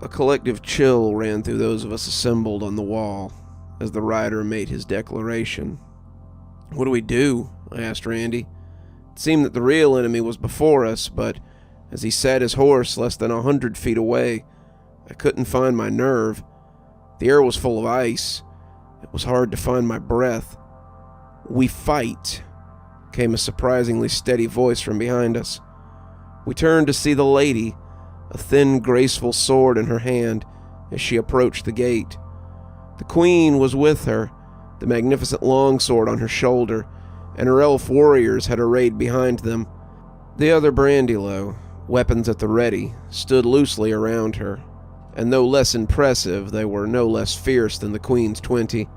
A collective chill ran through those of us assembled on the wall as the rider made his declaration. "What do we do?" I asked Randy. It seemed that the real enemy was before us, but as he sat his horse less than 100 feet away, I couldn't find my nerve. The air was full of ice. It was hard to find my breath. "We fight," came a surprisingly steady voice from behind us. We turned to see the lady, a thin, graceful sword in her hand as she approached the gate. The queen was with her, the magnificent longsword on her shoulder, and her elf warriors had arrayed behind them. The other Brandylow, weapons at the ready, stood loosely around her, and though less impressive, they were no less fierce than the queen's 20.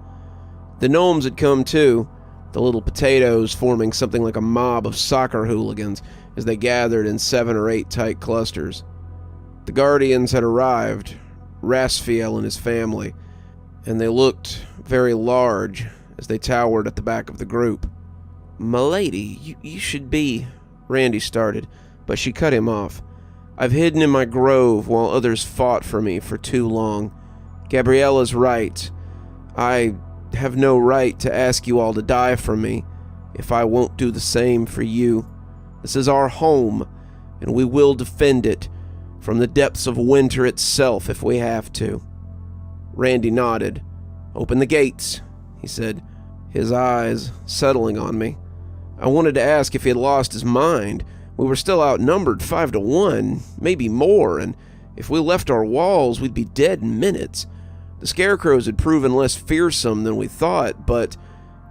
The gnomes had come too, the little potatoes forming something like a mob of soccer hooligans as they gathered in 7 or 8 tight clusters. The guardians had arrived, Rasfiel and his family, and they looked very large as they towered at the back of the group. "Milady, you should be," Randy started, but she cut him off. "I've hidden in my grove while others fought for me for too long. Gabriella's right. I have no right to ask you all to die for me if I won't do the same for you. This is our home, and we will defend it from the depths of winter itself if we have to." Randy nodded. "Open the gates," he said, his eyes settling on me. I wanted to ask if he had lost his mind. We were still outnumbered 5-1, maybe more, and if we left our walls, we'd be dead in minutes. The scarecrows had proven less fearsome than we thought, but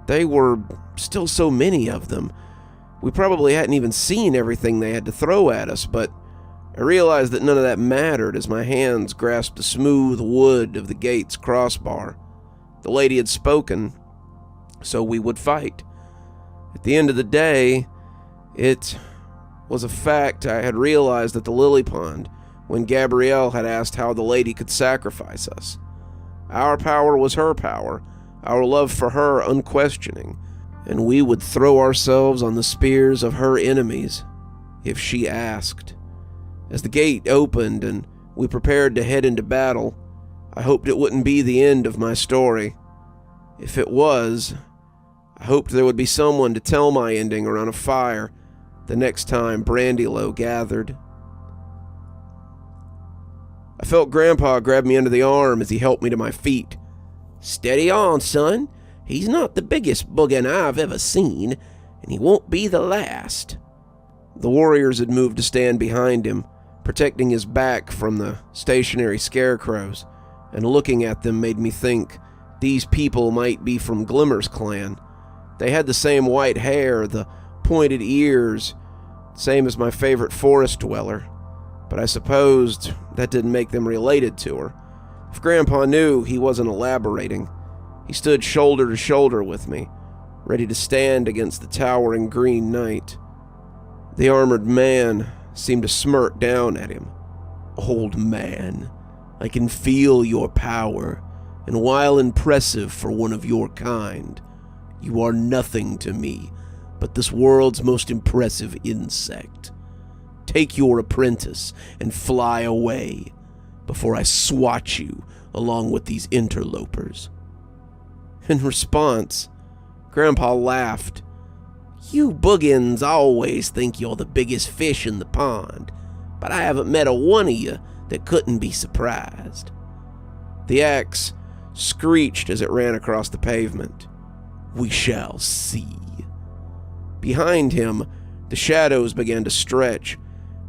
they were still so many of them. We probably hadn't even seen everything they had to throw at us, but I realized that none of that mattered as my hands grasped the smooth wood of the gate's crossbar. The lady had spoken, so we would fight. At the end of the day, it was a fact I had realized at the lily pond when Gabrielle had asked how the lady could sacrifice us. Our power was her power, our love for her unquestioning, and we would throw ourselves on the spears of her enemies if she asked. As the gate opened and we prepared to head into battle, I hoped it wouldn't be the end of my story. If it was, I hoped there would be someone to tell my ending around a fire the next time Brandylow gathered. I felt Grandpa grab me under the arm as he helped me to my feet. "Steady on, son. He's not the biggest boogin I've ever seen, and he won't be the last." The warriors had moved to stand behind him, protecting his back from the stationary scarecrows, and looking at them made me think these people might be from Glimmer's clan. They had the same white hair, the pointed ears, same as my favorite forest dweller, but I supposed that didn't make them related to her. If Grandpa knew, he wasn't elaborating. He stood shoulder to shoulder with me, ready to stand against the towering green night. The armored man seemed to smirk down at him. "Old man, I can feel your power, and while impressive for one of your kind, you are nothing to me but this world's most impressive insect. Take your apprentice and fly away before I swat you along with these interlopers." In response, Grandpa laughed. "You boogins always think you're the biggest fish in the pond, but I haven't met a one of you that couldn't be surprised." The axe screeched as it ran across the pavement. "We shall see." Behind him, the shadows began to stretch,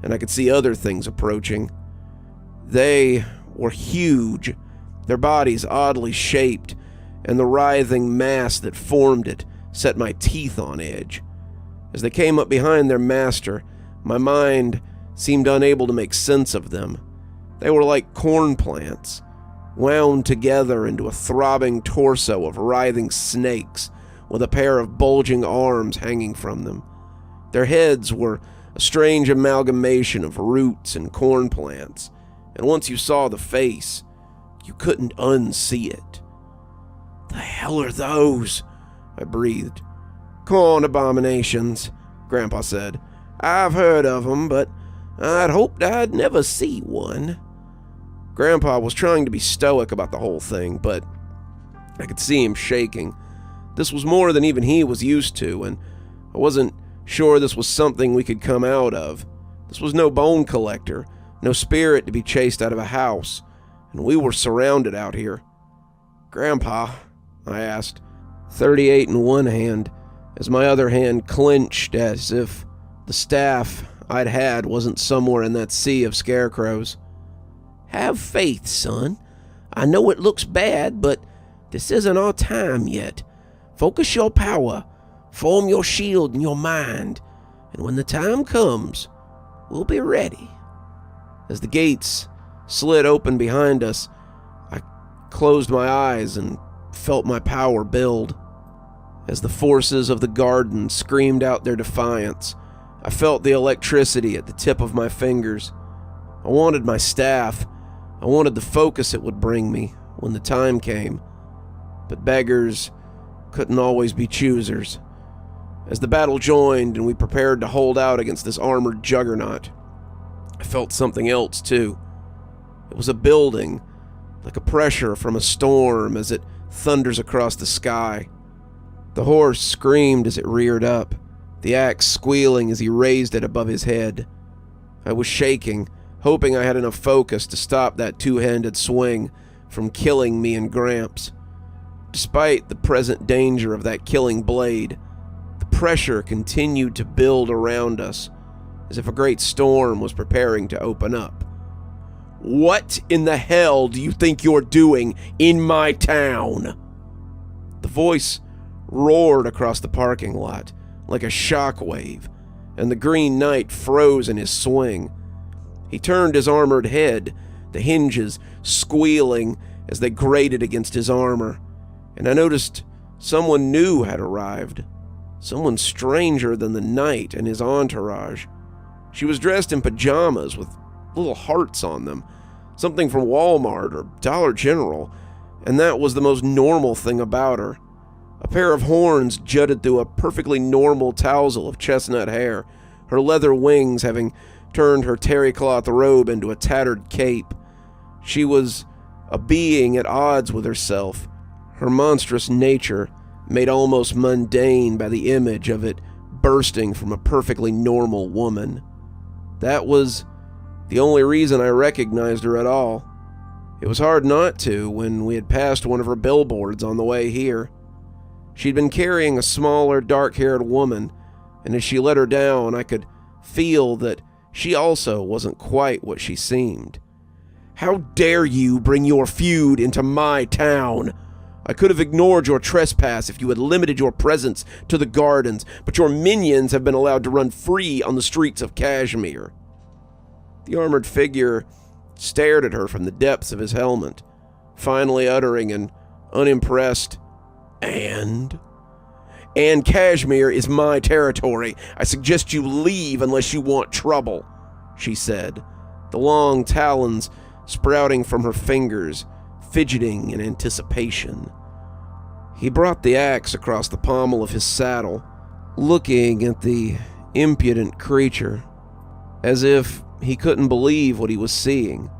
and I could see other things approaching. They were huge, their bodies oddly shaped, and the writhing mass that formed it set my teeth on edge. As they came up behind their master, my mind seemed unable to make sense of them. They were like corn plants, wound together into a throbbing torso of writhing snakes with a pair of bulging arms hanging from them. Their heads were a strange amalgamation of roots and corn plants, and once you saw the face, you couldn't unsee it. "The hell are those?" I breathed. "Corn abominations," Grandpa said. "I've heard of them, but I'd hoped I'd never see one." Grandpa was trying to be stoic about the whole thing, but I could see him shaking. This was more than even he was used to, and I wasn't sure this was something we could come out of. This was no bone collector, no spirit to be chased out of a house, and we were surrounded out here. "Grandpa," I asked, 38 in one hand, as my other hand clenched as if the staff I'd had wasn't somewhere in that sea of scarecrows. "Have faith, son. I know it looks bad, but this isn't our time yet. Focus your power, form your shield in your mind, and when the time comes, we'll be ready." As the gates slid open behind us, I closed my eyes and felt my power build. As the forces of the garden screamed out their defiance, I felt the electricity at the tip of my fingers. I wanted my staff. I wanted the focus it would bring me when the time came. But beggars couldn't always be choosers. As the battle joined and we prepared to hold out against this armored juggernaut, I felt something else too. It was a building, like a pressure from a storm as it thunders across the sky. The horse screamed as it reared up, the axe squealing as he raised it above his head. I was shaking, hoping I had enough focus to stop that two-handed swing from killing me and Gramps. Despite the present danger of that killing blade, the pressure continued to build around us, as if a great storm was preparing to open up. "What in the hell do you think you're doing in my town?" The voice roared across the parking lot like a shockwave, and the Green Knight froze in his swing. He turned his armored head, the hinges squealing as they grated against his armor, and I noticed someone new had arrived, someone stranger than the knight and his entourage. She was dressed in pajamas with little hearts on them, something from Walmart or Dollar General, and that was the most normal thing about her. A pair of horns jutted through a perfectly normal tousle of chestnut hair, her leather wings having turned her terry cloth robe into a tattered cape. She was a being at odds with herself, her monstrous nature made almost mundane by the image of it bursting from a perfectly normal woman. That was the only reason I recognized her at all. It was hard not to when we had passed one of her billboards on the way here. She'd been carrying a smaller, dark-haired woman, and as she let her down, I could feel that she also wasn't quite what she seemed. "How dare you bring your feud into my town? I could have ignored your trespass if you had limited your presence to the gardens, but your minions have been allowed to run free on the streets of Cashmere." The armored figure stared at her from the depths of his helmet, finally uttering an unimpressed, "And Cashmere is my territory. I suggest you leave unless you want trouble," she said, the long talons sprouting from her fingers, fidgeting in anticipation. He brought the axe across the pommel of his saddle, looking at the impudent creature, as if he couldn't believe what he was seeing.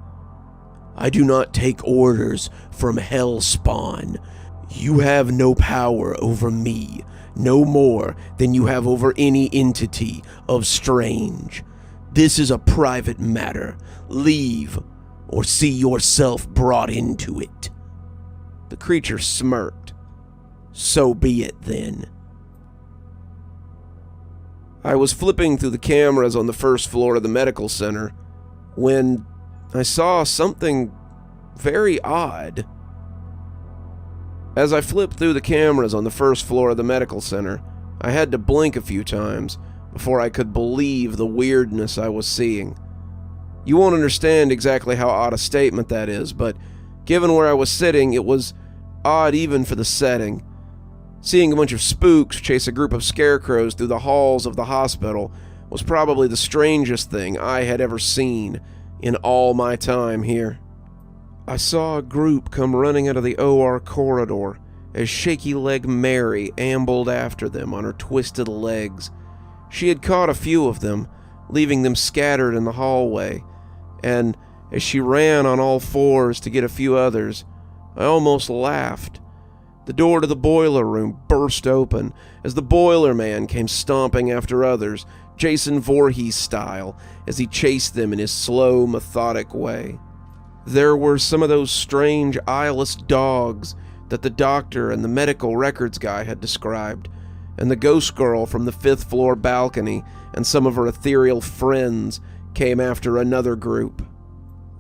"I do not take orders from Hellspawn. You have no power over me, no more than you have over any entity of Strange. This is a private matter. Leave, or see yourself brought into it." The creature smirked. "So be it, then." I was flipping through the cameras on the first floor of the medical center when I saw something very odd. As I flipped through the cameras on the first floor of the medical center, I had to blink a few times before I could believe the weirdness I was seeing. You won't understand exactly how odd a statement that is, but given where I was sitting, it was odd even for the setting. Seeing a bunch of spooks chase a group of scarecrows through the halls of the hospital was probably the strangest thing I had ever seen in all my time here. I saw a group come running out of the OR corridor as shaky-leg Mary ambled after them on her twisted legs. She had caught a few of them, leaving them scattered in the hallway, and as she ran on all fours to get a few others. I almost laughed. The door to the boiler room burst open as the boiler man came stomping after others, Jason Voorhees style, as he chased them in his slow, methodic way. There were some of those strange, eyeless dogs that the doctor and the medical records guy had described, and the ghost girl from the 5th floor balcony and some of her ethereal friends came after another group.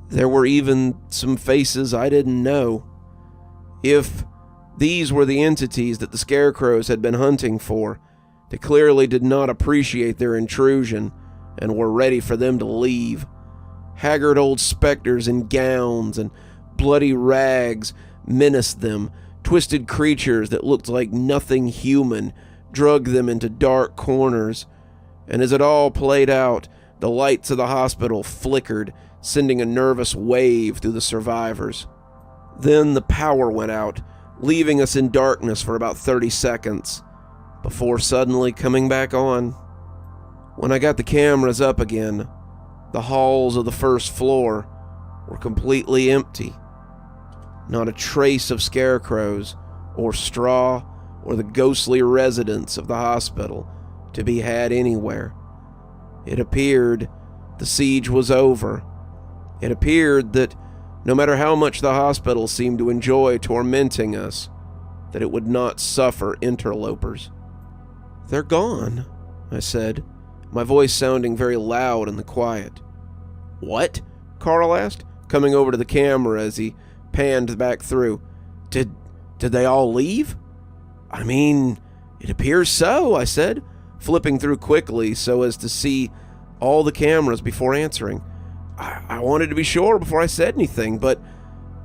There were even some faces I didn't know. If these were the entities that the scarecrows had been hunting for, they clearly did not appreciate their intrusion and were ready for them to leave. Haggard old specters in gowns and bloody rags menaced them. Twisted creatures that looked like nothing human dragged them into dark corners. And as it all played out, the lights of the hospital flickered, sending a nervous wave through the survivors. Then the power went out, leaving us in darkness for about 30 seconds, before suddenly coming back on. When I got the cameras up again, the halls of the 1st floor were completely empty. Not a trace of scarecrows, or straw, or the ghostly residents of the hospital to be had anywhere. It appeared the siege was over. It appeared that no matter how much the hospital seemed to enjoy tormenting us, that it would not suffer interlopers. "They're gone," I said, my voice sounding very loud in the quiet. "What?" Carl asked, coming over to the camera as he panned back through. Did they all leave?" "I mean, it appears so," I said, flipping through quickly so as to see all the cameras before answering. I wanted to be sure before I said anything, but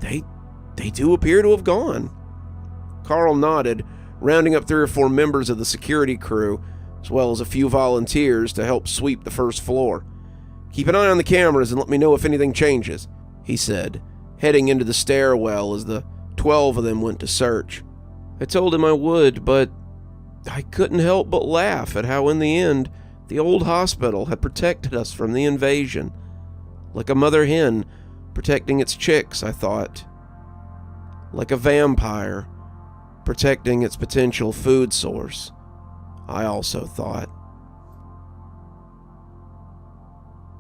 they do appear to have gone." Carl nodded, rounding up 3 or 4 members of the security crew, as well as a few volunteers to help sweep the 1st floor. "Keep an eye on the cameras and let me know if anything changes," he said, heading into the stairwell as the 12 of them went to search. I told him I would, but I couldn't help but laugh at how in the end the old hospital had protected us from the invasion. Like a mother hen protecting its chicks, I thought. Like a vampire protecting its potential food source, I also thought.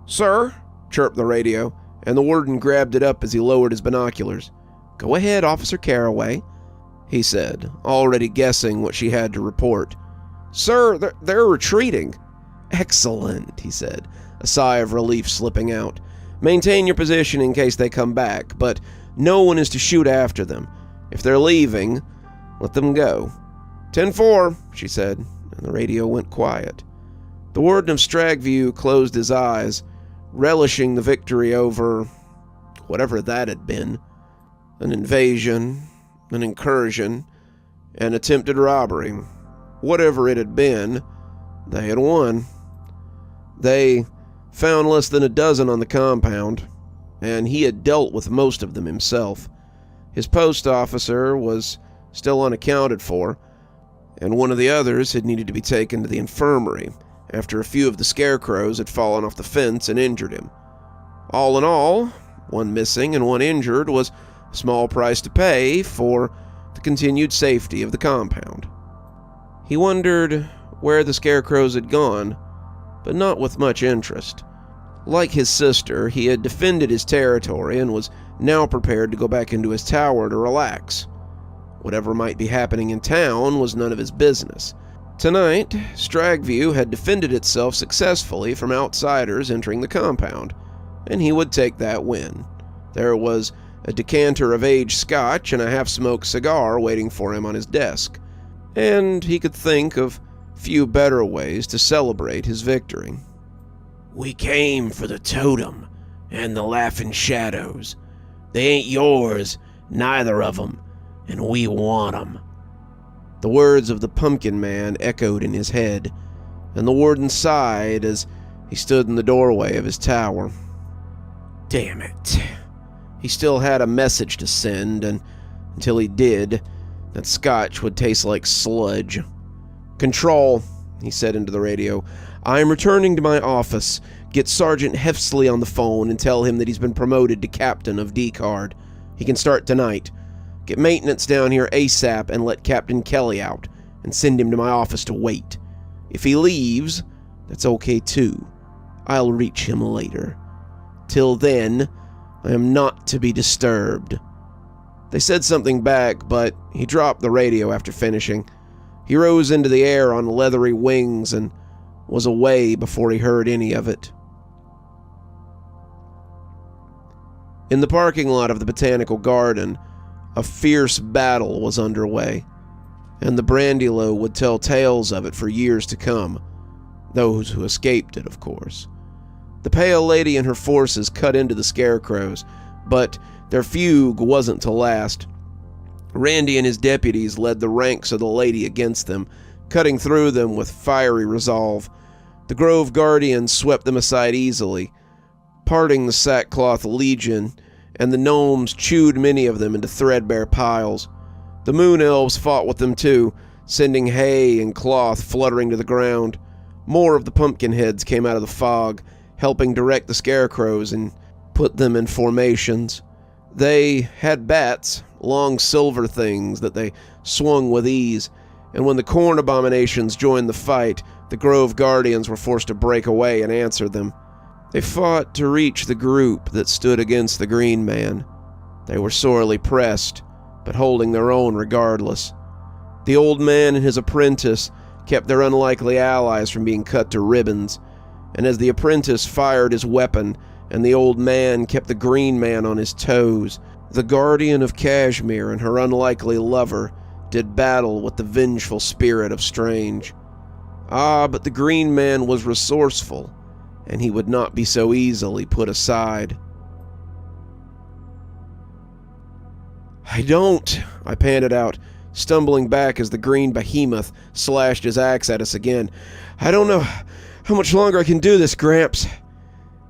"Sir," chirped the radio, and the warden grabbed it up as he lowered his binoculars. "Go ahead, Officer Carraway," he said, already guessing what she had to report. "Sir, they're retreating." "Excellent," he said, a sigh of relief slipping out. "Maintain your position in case they come back, but no one is to shoot after them. If they're leaving, let them go." 10-4, she said, and the radio went quiet. The warden of Stragview closed his eyes, relishing the victory over whatever that had been. An invasion, an incursion, an attempted robbery. Whatever it had been, they had won. They found less than a dozen on the compound, and he had dealt with most of them himself. His post officer was still unaccounted for, and one of the others had needed to be taken to the infirmary after a few of the scarecrows had fallen off the fence and injured him. All in all, one missing and one injured was a small price to pay for the continued safety of the compound. He wondered where the scarecrows had gone, but not with much interest. Like his sister, he had defended his territory and was now prepared to go back into his tower to relax. Whatever might be happening in town was none of his business. Tonight, Stragview had defended itself successfully from outsiders entering the compound, and he would take that win. There was a decanter of aged scotch and a half-smoked cigar waiting for him on his desk, and he could think of few better ways to celebrate his victory. "We came for the totem and the laughing shadows. They ain't yours, neither of 'em, and we want 'em." The words of the pumpkin man echoed in his head, and the warden sighed as he stood in the doorway of his tower. Damn it. He still had a message to send, and until he did, that scotch would taste like sludge. "Control," he said into the radio. "I am returning to my office. Get Sergeant Hefsley on the phone and tell him that he's been promoted to captain of D-Card. He can start tonight. Get maintenance down here ASAP and let Captain Kelly out, and send him to my office to wait. If he leaves, that's okay too. I'll reach him later. Till then, I am not to be disturbed." They said something back, but he dropped the radio after finishing. He rose into the air on leathery wings and was away before he heard any of it. In the parking lot of the Botanical Garden, a fierce battle was underway, and the Brandylow would tell tales of it for years to come. Those who escaped it, of course. The Pale Lady and her forces cut into the Scarecrows, but their fugue wasn't to last. Randy and his deputies led the ranks of the Lady against them, cutting through them with fiery resolve. The Grove Guardians swept them aside easily, parting the Sackcloth Legion, and the gnomes chewed many of them into threadbare piles. The Moon Elves fought with them too, sending hay and cloth fluttering to the ground. More of the Pumpkinheads came out of the fog, helping direct the Scarecrows and put them in formations. They had bats, long silver things that they swung with ease, and when the Corn Abominations joined the fight, the Grove Guardians were forced to break away and answer them. They fought to reach the group that stood against the Green Man. They were sorely pressed, but holding their own regardless. The old man and his apprentice kept their unlikely allies from being cut to ribbons, and as the apprentice fired his weapon and the old man kept the Green Man on his toes, the guardian of Cashmere and her unlikely lover did battle with the vengeful spirit of Strange. But the Green Man was resourceful, and he would not be so easily put aside. "I panted out, stumbling back as the green behemoth slashed his axe at us again. "I don't know how much longer I can do this, Gramps."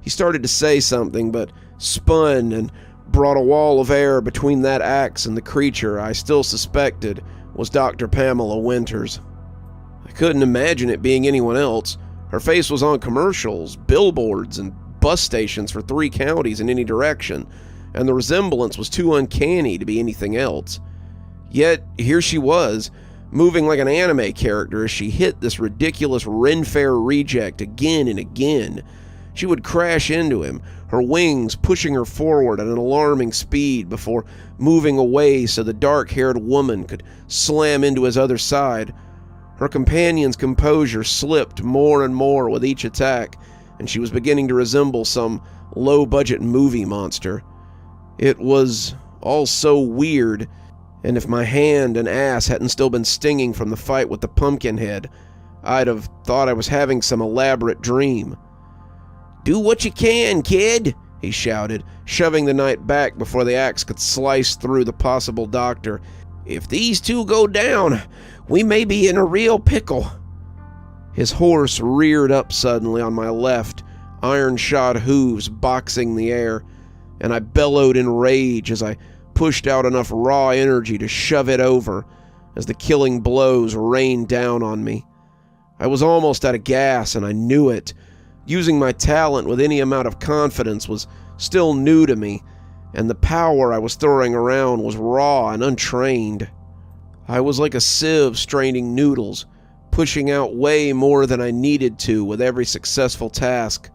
He started to say something, but spun and brought a wall of air between that axe and the creature I still suspected was Dr. Pamela Winters. I couldn't imagine it being anyone else. Her face was on commercials, billboards, and bus stations for 3 counties in any direction, and the resemblance was too uncanny to be anything else. Yet, here she was, moving like an anime character as she hit this ridiculous Ren Fair reject again and again. She would crash into him, her wings pushing her forward at an alarming speed before moving away so the dark-haired woman could slam into his other side. Her companion's composure slipped more and more with each attack, and she was beginning to resemble some low-budget movie monster. It was all so weird, and if my hand and ass hadn't still been stinging from the fight with the Pumpkinhead, I'd have thought I was having some elaborate dream. "Do what you can, kid," he shouted, shoving the knight back before the axe could slice through the possible doctor. "If these two go down, we may be in a real pickle." His horse reared up suddenly on my left, iron-shod hooves boxing the air, and I bellowed in rage as I pushed out enough raw energy to shove it over as the killing blows rained down on me. I was almost out of gas, and I knew it. Using my talent with any amount of confidence was still new to me, and the power I was throwing around was raw and untrained. I was like a sieve straining noodles, pushing out way more than I needed to with every successful task.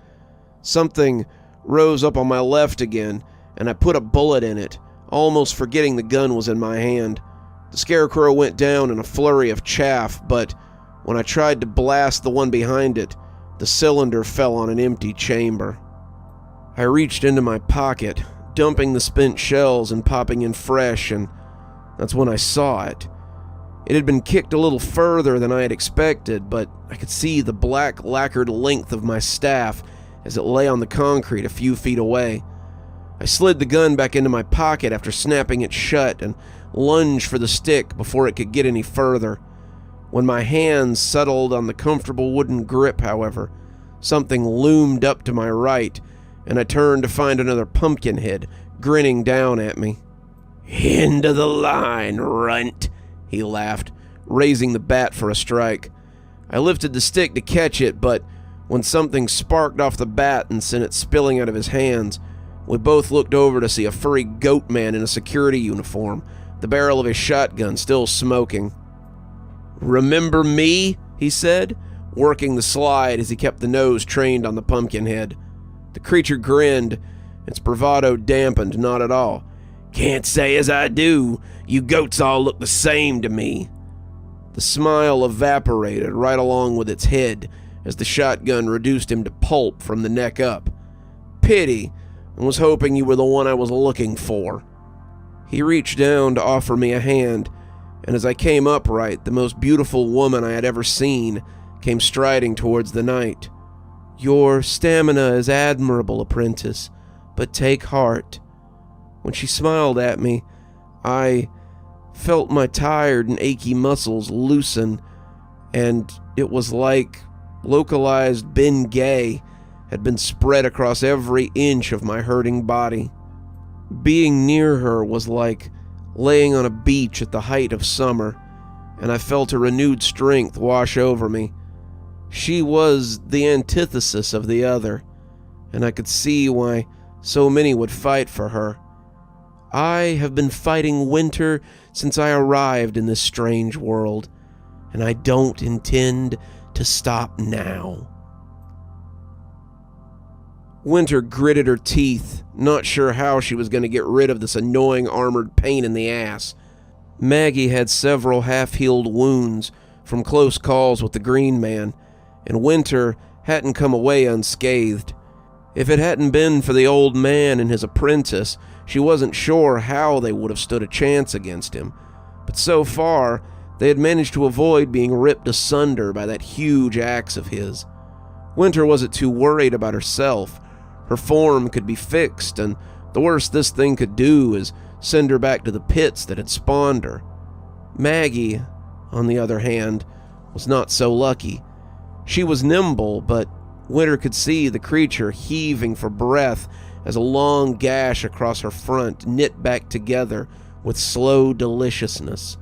Something rose up on my left again, and I put a bullet in it, almost forgetting the gun was in my hand. The Scarecrow went down in a flurry of chaff, but when I tried to blast the one behind it, the cylinder fell on an empty chamber. I reached into my pocket, dumping the spent shells and popping in fresh, and that's when I saw it. It had been kicked a little further than I had expected, but I could see the black lacquered length of my staff as it lay on the concrete a few feet away. I slid the gun back into my pocket after snapping it shut and lunged for the stick before it could get any further. When my hands settled on the comfortable wooden grip, however, something loomed up to my right, and I turned to find another Pumpkinhead grinning down at me. "End of the line, runt," he laughed, raising the bat for a strike. I lifted the stick to catch it, but when something sparked off the bat and sent it spilling out of his hands, we both looked over to see a furry goat man in a security uniform, the barrel of his shotgun still smoking. "Remember me?" he said, working the slide as he kept the nose trained on the pumpkin head. The creature grinned, its bravado dampened not at all. "Can't say as I do. You goats all look the same to me." The smile evaporated right along with its head as the shotgun reduced him to pulp from the neck up. "Pity, and was hoping you were the one I was looking for." He reached down to offer me a hand, and as I came upright, the most beautiful woman I had ever seen came striding towards the knight. "Your stamina is admirable, apprentice, but take heart." When she smiled at me, I felt my tired and achy muscles loosen, and it was like localized Bengay had been spread across every inch of my hurting body. Being near her was like laying on a beach at the height of summer, and I felt a renewed strength wash over me. She was the antithesis of the other, and I could see why so many would fight for her. I have been fighting winter since I arrived in this strange world, and I don't intend to stop now. Winter gritted her teeth, not sure how she was going to get rid of this annoying armored pain in the ass. Maggie had several half-healed wounds from close calls with the Green Man, and Winter hadn't come away unscathed. If it hadn't been for the old man and his apprentice, she wasn't sure how they would have stood a chance against him. But so far, they had managed to avoid being ripped asunder by that huge axe of his. Winter wasn't too worried about herself. Her form could be fixed, and the worst this thing could do is send her back to the pits that had spawned her. Maggie, on the other hand, was not so lucky. She was nimble, but Winter could see the creature heaving for breath as a long gash across her front knit back together with slow deliciousness.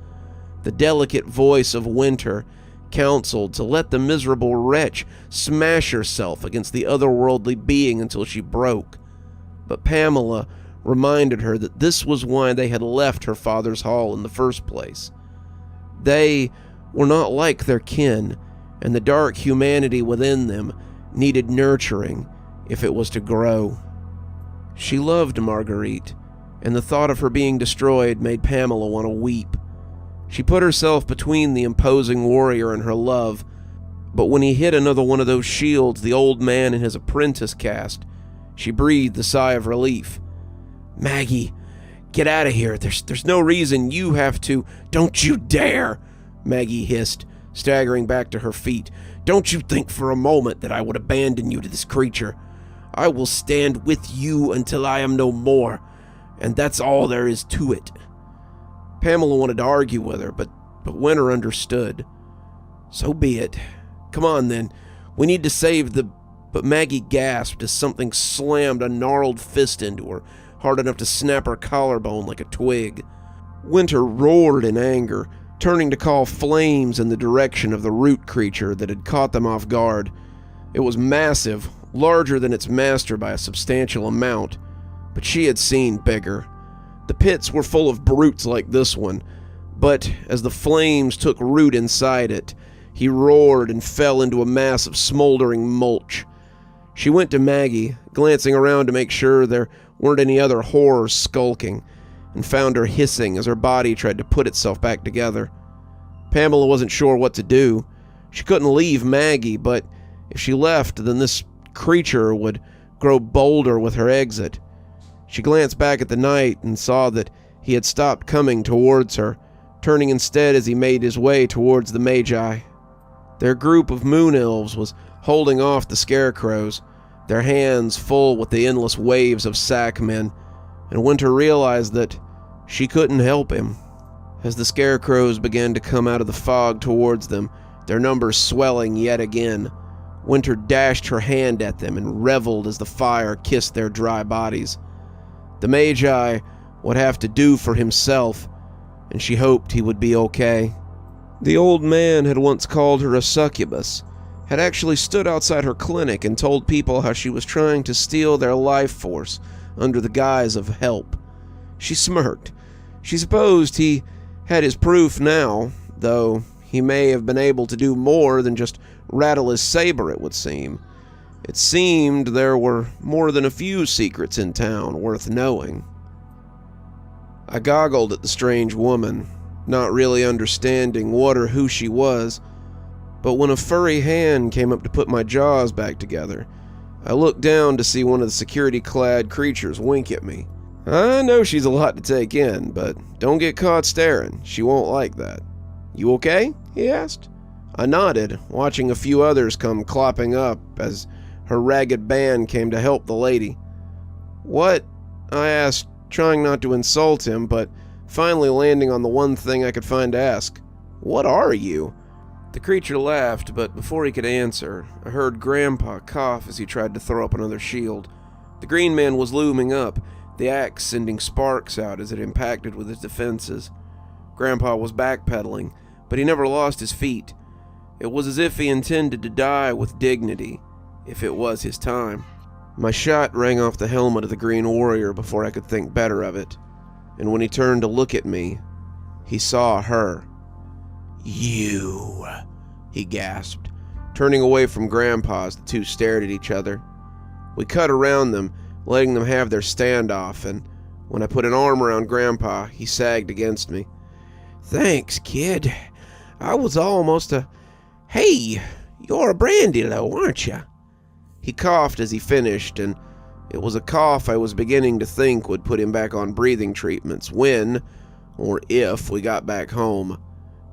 The delicate voice of Winter counseled to let the miserable wretch smash herself against the otherworldly being until she broke. But Pamela reminded her that this was why they had left her father's hall in the first place. They were not like their kin, and the dark humanity within them needed nurturing if it was to grow. She loved Marguerite, and the thought of her being destroyed made Pamela want to weep. She put herself between the imposing warrior and her love, but when he hit another one of those shields the old man and his apprentice cast, she breathed a sigh of relief. "Maggie, get out of here. There's no reason you have to." "Don't you dare," Maggie hissed, staggering back to her feet. "Don't you think for a moment that I would abandon you to this creature. I will stand with you until I am no more, and that's all there is to it." Pamela wanted to argue with her, but Winter understood. "So be it. Come on, then. We need to save the..." But Maggie gasped as something slammed a gnarled fist into her, hard enough to snap her collarbone like a twig. Winter roared in anger, turning to call flames in the direction of the root creature that had caught them off guard. It was massive, larger than its master by a substantial amount, but she had seen bigger. The pits were full of brutes like this one, but as the flames took root inside it, he roared and fell into a mass of smoldering mulch. She went to Maggie, glancing around to make sure there weren't any other horrors skulking, and found her hissing as her body tried to put itself back together. Pamela wasn't sure what to do. She couldn't leave Maggie, but if she left, then this creature would grow bolder with her exit. She glanced back at the knight and saw that he had stopped coming towards her, turning instead as he made his way towards the Magi. Their group of moon elves was holding off the scarecrows, their hands full with the endless waves of sack men, and Winter realized that she couldn't help him. As the scarecrows began to come out of the fog towards them, their numbers swelling yet again, Winter dashed her hand at them and reveled as the fire kissed their dry bodies. The Magi would have to do for himself, and she hoped he would be okay. The old man had once called her a succubus, had actually stood outside her clinic and told people how she was trying to steal their life force under the guise of help. She smirked. She supposed he had his proof now, though he may have been able to do more than just rattle his saber, it would seem. It seemed there were more than a few secrets in town worth knowing. I goggled at the strange woman, not really understanding what or who she was, but when a furry hand came up to put my jaws back together, I looked down to see one of the security-clad creatures wink at me. I know she's a lot to take in, but don't get caught staring. She won't like that. "You okay?" he asked. I nodded, watching a few others come clopping up as her ragged band came to help the lady. "What?" I asked, trying not to insult him, but finally landing on the one thing I could find to ask. "What are you?" The creature laughed, but before he could answer, I heard Grandpa cough as he tried to throw up another shield. The green man was looming up, the axe sending sparks out as it impacted with his defenses. Grandpa was backpedaling, but he never lost his feet. It was as if he intended to die with dignity, if it was his time. My shot rang off the helmet of the Green Warrior before I could think better of it, and when he turned to look at me, he saw her. "You," he gasped, turning away from Grandpa as the two stared at each other. We cut around them, letting them have their standoff, and when I put an arm around Grandpa, he sagged against me. "Thanks, kid. I was almost Hey, you're a Brandylow, aren't you?" He coughed as he finished, and it was a cough I was beginning to think would put him back on breathing treatments when, or if, we got back home.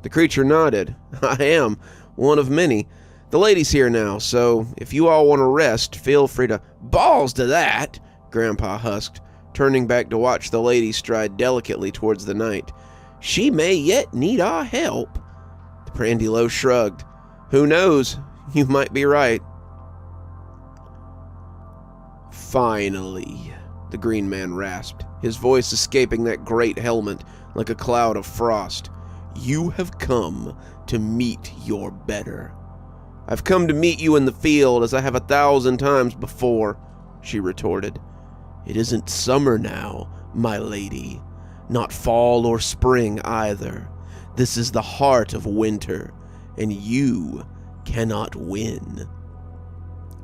The creature nodded. "I am, one of many. The lady's here now, so if you all want to rest, feel free to—" "Balls to that!" Grandpa husked, turning back to watch the lady stride delicately towards the night. "She may yet need our help." The Brandylow shrugged. "Who knows? You might be right." "Finally," the green man rasped, his voice escaping that great helmet like a cloud of frost. "You have come to meet your better." "I've come to meet you in the field as I have 1,000 times before," she retorted. "It isn't summer now, my lady. Not fall or spring either. This is the heart of winter, and you cannot win."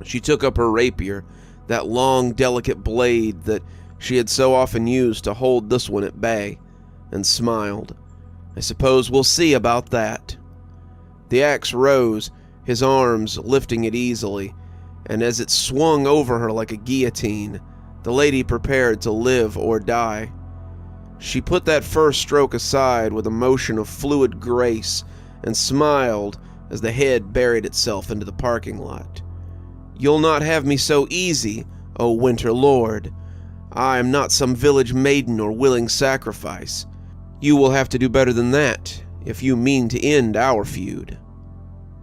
She took up her rapier, that long, delicate blade that she had so often used to hold this one at bay, and smiled. "I suppose we'll see about that." The axe rose, his arms lifting it easily, and as it swung over her like a guillotine, the lady prepared to live or die. She put that first stroke aside with a motion of fluid grace and smiled as the head buried itself into the parking lot. "You'll not have me so easy, O Winter Lord. I am not some village maiden or willing sacrifice. You will have to do better than that if you mean to end our feud."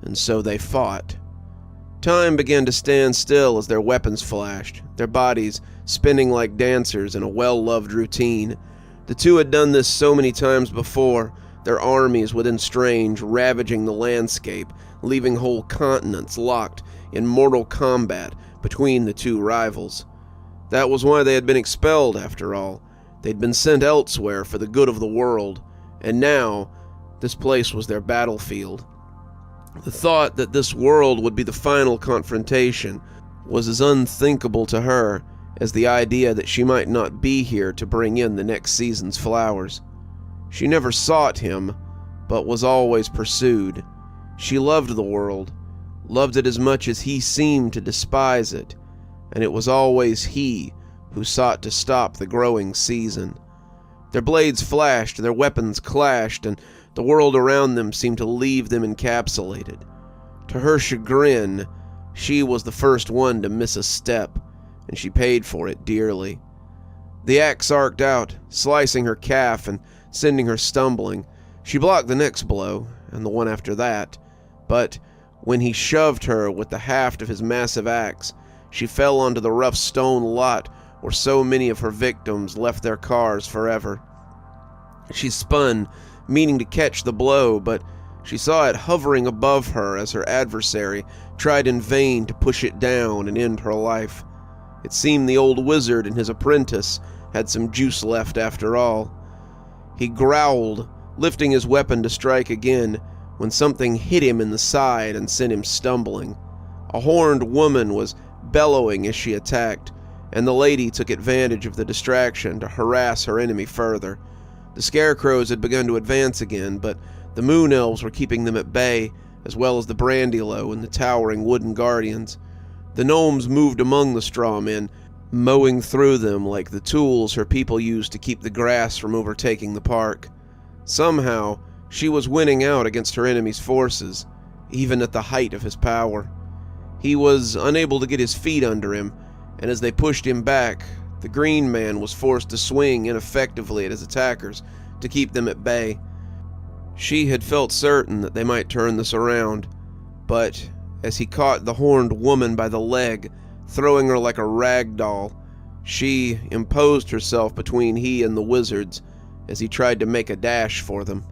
And so they fought. Time began to stand still as their weapons flashed, their bodies spinning like dancers in a well-loved routine. The two had done this so many times before, their armies within range ravaging the landscape, leaving whole continents locked in mortal combat between the two rivals. That was why they had been expelled, after all. They'd been sent elsewhere for the good of the world, and now this place was their battlefield. The thought that this world would be the final confrontation was as unthinkable to her as the idea that she might not be here to bring in the next season's flowers. She never sought him, but was always pursued. She loved the world, loved it as much as he seemed to despise it, and it was always he who sought to stop the growing season. Their blades flashed, their weapons clashed, and the world around them seemed to leave them encapsulated. To her chagrin, she was the first one to miss a step, and she paid for it dearly. The axe arced out, slicing her calf and sending her stumbling. She blocked the next blow, and the one after that, but when he shoved her with the haft of his massive axe, she fell onto the rough stone lot where so many of her victims left their cars forever. She spun, meaning to catch the blow, but She saw it hovering above her as her adversary tried in vain to push it down and end her life. It seemed the old wizard and his apprentice had some juice left after all. He growled, lifting his weapon to strike again, when something hit him in the side and sent him stumbling. A horned woman was bellowing as she attacked, and the lady took advantage of the distraction to harass her enemy further. The scarecrows had begun to advance again, but the moon elves were keeping them at bay, as well as the Brandylow and the towering wooden guardians. The gnomes moved among the straw men, mowing through them like the tools her people used to keep the grass from overtaking the park. Somehow, she was winning out against her enemy's forces, even at the height of his power. He was unable to get his feet under him, and as they pushed him back, the green man was forced to swing ineffectively at his attackers to keep them at bay. She had felt certain that they might turn this around, but as he caught the horned woman by the leg, throwing her like a rag doll, she imposed herself between he and the wizards as he tried to make a dash for them.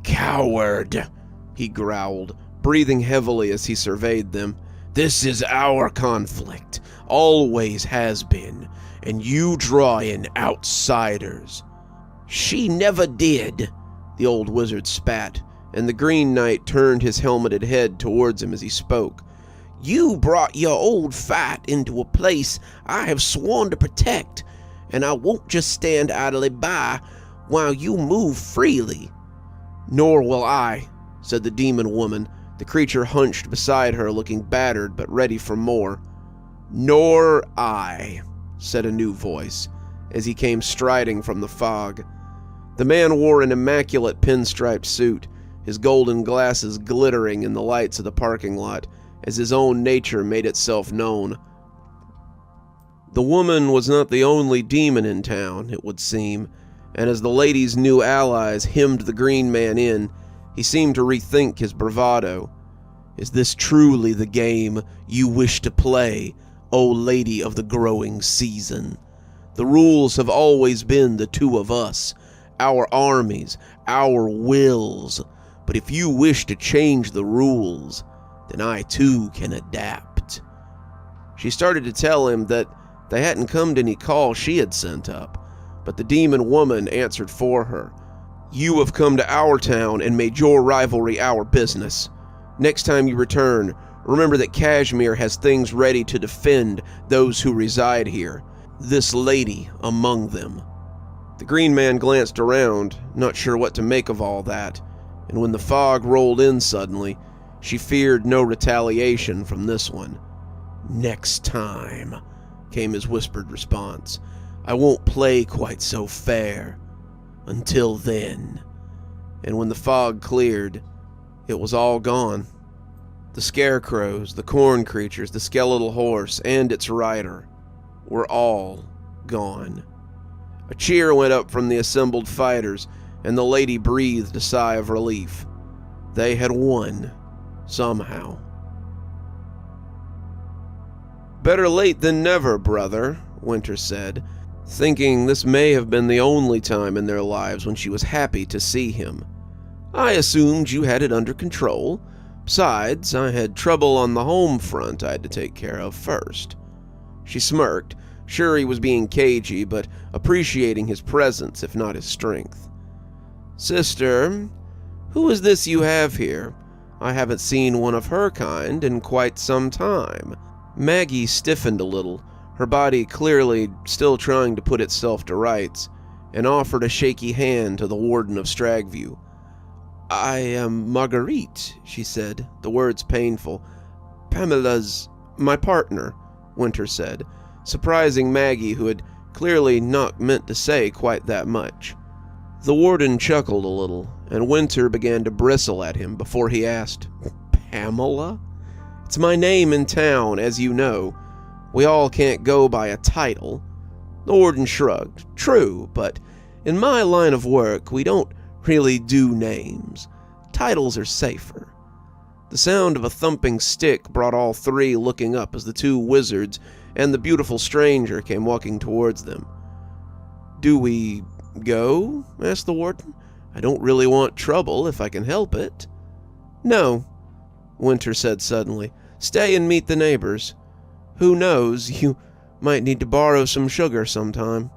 "Coward!" he growled, breathing heavily as he surveyed them. "This is our conflict, always has been, and you draw in outsiders." "She never did," the old wizard spat, and the Green Knight turned his helmeted head towards him as he spoke. "You brought your old fight into a place I have sworn to protect, and I won't just stand idly by while you move freely." "Nor will I," said the demon woman, the creature hunched beside her looking battered but ready for more. "Nor I," said a new voice, as he came striding from the fog. The man wore an immaculate pinstriped suit, his golden glasses glittering in the lights of the parking lot as his own nature made itself known. The woman was not the only demon in town, it would seem, and as the lady's new allies hemmed the green man in, he seemed to rethink his bravado. "Is this truly the game you wish to play, O Lady of the Growing Season? The rules have always been the two of us, our armies, our wills, but if you wish to change the rules, then I too can adapt." She started to tell him that they hadn't come to any call she had sent up, but the demon woman answered for her. "You have come to our town and made your rivalry our business. Next time you return, remember that Cashmere has things ready to defend those who reside here, this lady among them." The green man glanced around, not sure what to make of all that, and when the fog rolled in suddenly, she feared no retaliation from this one. "Next time," came his whispered response. "I won't play quite so fair. Until then." And when the fog cleared, it was all gone. The scarecrows, the corn creatures, the skeletal horse, and its rider were all gone. A cheer went up from the assembled fighters, and the lady breathed a sigh of relief. They had won, somehow. "Better late than never, brother," Winter said, thinking this may have been the only time in their lives when she was happy to see him. "I assumed you had it under control. Besides, I had trouble on the home front I had to take care of first." She smirked, sure he was being cagey, but appreciating his presence if not his strength. "Sister, who is this you have here? I haven't seen one of her kind in quite some time." Maggie stiffened a little, her body clearly still trying to put itself to rights, and offered a shaky hand to the Warden of Stragview. "I am Marguerite," she said, the words painful. "Pamela's my partner," Winter said, surprising Maggie, who had clearly not meant to say quite that much. The Warden chuckled a little, and Winter began to bristle at him before he asked, "Pamela? It's my name in town, as you know. We all can't go by a title." The Warden shrugged. "True, but in my line of work, we don't really do names. Titles are safer." The sound of a thumping stick brought all three looking up as the two wizards and the beautiful stranger came walking towards them. "Do we go?" asked the Warden. "I don't really want trouble if I can help it." "No," Winter said suddenly. "Stay and meet the neighbors. Who knows, you might need to borrow some sugar sometime."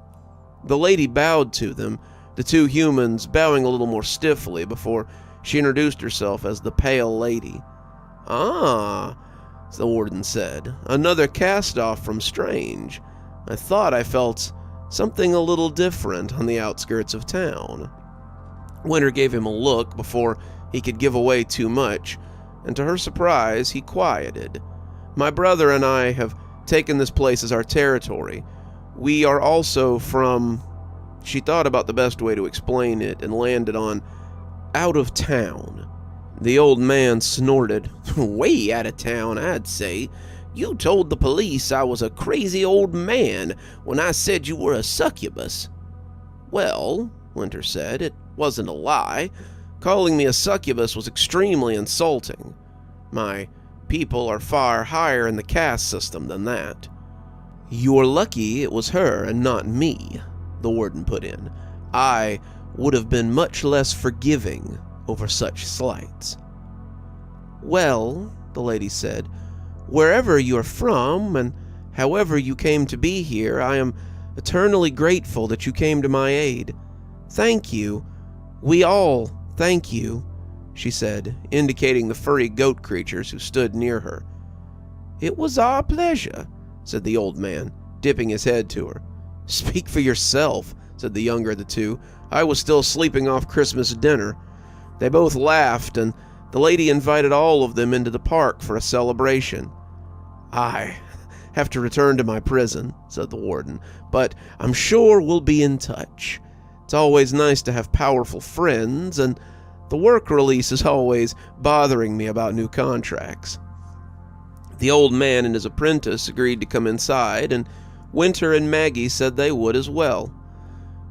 The lady bowed to them, the two humans bowing a little more stiffly before she introduced herself as the Pale Lady. "Ah," the Warden said, "another cast-off from Strange. I thought I felt something a little different on the outskirts of town." Winter gave him a look before he could give away too much, and to her surprise, he quieted. "My brother and I have taken this place as our territory. We are also from..." She thought about the best way to explain it and landed on "out of town." The old man snorted. "Way out of town, I'd say. You told the police I was a crazy old man when I said you were a succubus." "Well," Winter said, "it wasn't a lie. Calling me a succubus was extremely insulting. My people are far higher in the caste system than that." "You're lucky it was her and not me," the Warden put in. "I would have been much less forgiving over such slights." "Well," the lady said, "wherever you're from and however you came to be here, I am eternally grateful that you came to my aid. Thank you. We all thank you," she said, indicating the furry goat creatures who stood near her. "It was our pleasure," said the old man, dipping his head to her. "Speak for yourself," said the younger of the two. "I was still sleeping off Christmas dinner." They both laughed, and the lady invited all of them into the park for a celebration. "I have to return to my prison," said the Warden, "but I'm sure we'll be in touch. It's always nice to have powerful friends, and the work release is always bothering me about new contracts." The old man and his apprentice agreed to come inside, and Winter and Maggie said they would as well.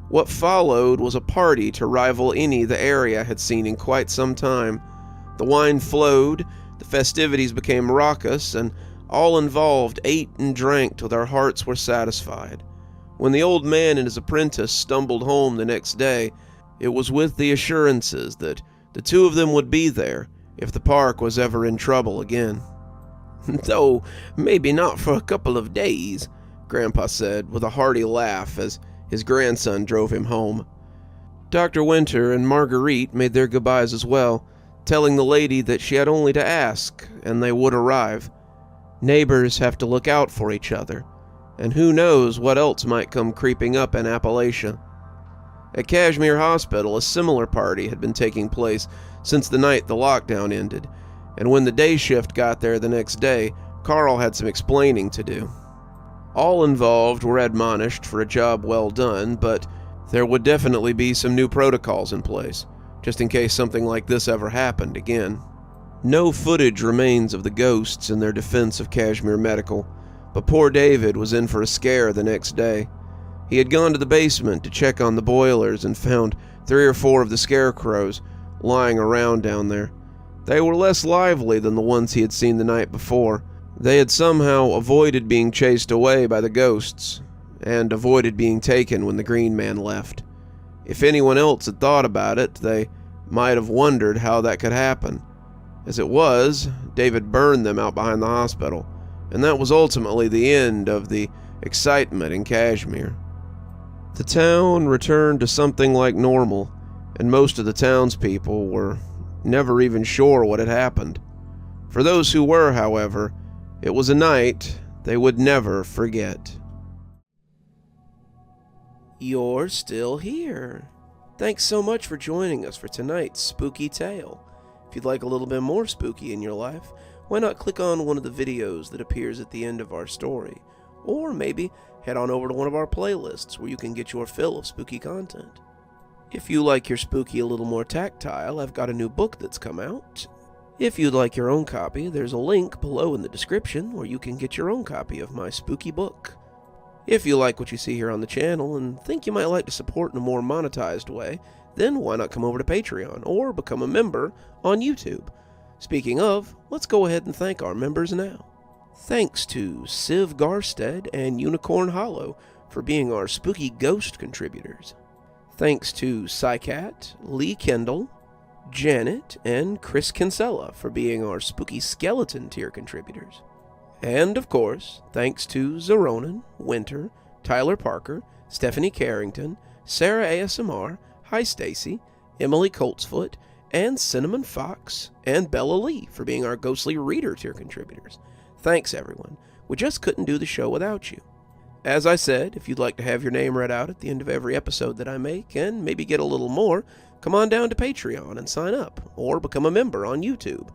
What followed was a party to rival any the area had seen in quite some time. The wine flowed, the festivities became raucous, and all involved ate and drank till their hearts were satisfied. When the old man and his apprentice stumbled home the next day, it was with the assurances that the two of them would be there if the park was ever in trouble again. "Though maybe not for a couple of days," Grandpa said with a hearty laugh as his grandson drove him home. Dr. Winter and Marguerite made their goodbyes as well, telling the lady that she had only to ask and they would arrive. Neighbors have to look out for each other, and who knows what else might come creeping up in Appalachia. At Cashmere Hospital, a similar party had been taking place since the night the lockdown ended, and when the day shift got there the next day, Carl had some explaining to do. All involved were admonished for a job well done, but there would definitely be some new protocols in place, just in case something like this ever happened again. No footage remains of the ghosts in their defense of Cashmere Medical, but poor David was in for a scare the next day. He had gone to the basement to check on the boilers and found 3 or 4 of the scarecrows lying around down there. They were less lively than the ones he had seen the night before. They had somehow avoided being chased away by the ghosts, and avoided being taken when the Green Man left. If anyone else had thought about it, they might have wondered how that could happen. As it was, David burned them out behind the hospital, and that was ultimately the end of the excitement in Cashmere. The town returned to something like normal, and most of the townspeople were never even sure what had happened. For those who were, however, it was a night they would never forget. You're still here. Thanks so much for joining us for tonight's spooky tale. If you'd like a little bit more spooky in your life, why not click on one of the videos that appears at the end of our story, or maybe head on over to one of our playlists where you can get your fill of spooky content. If you like your spooky a little more tactile, I've got a new book that's come out. If you'd like your own copy, there's a link below in the description where you can get your own copy of my spooky book. If you like what you see here on the channel and think you might like to support in a more monetized way, then why not come over to Patreon or become a member on YouTube? Speaking of, let's go ahead and thank our members now. Thanks to Civ Garstad and Unicorn Hollow for being our spooky ghost contributors. Thanks to Saikat, Kendall, Janet and Chris Kinsella for being our Spooky Skeleton tier contributors. And, of course, thanks to Xaronan, Winter, Tyler Parker, Stephanie Carrington, Sarah ASMR, Hi Stacy, Emily Coltsfoot, and Cinnamon Fox, and Bella Lee for being our Ghostly Reader tier contributors. Thanks, everyone. We just couldn't do the show without you. As I said, if you'd like to have your name read out at the end of every episode that I make, and maybe get a little more, come on down to Patreon and sign up, or become a member on YouTube.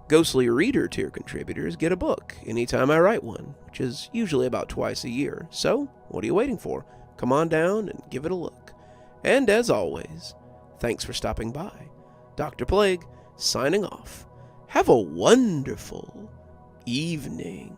Ghostly Reader tier contributors get a book anytime I write one, which is usually about twice a year. So, what are you waiting for? Come on down and give it a look. And as always, thanks for stopping by. Dr. Plague, signing off. Have a wonderful evening.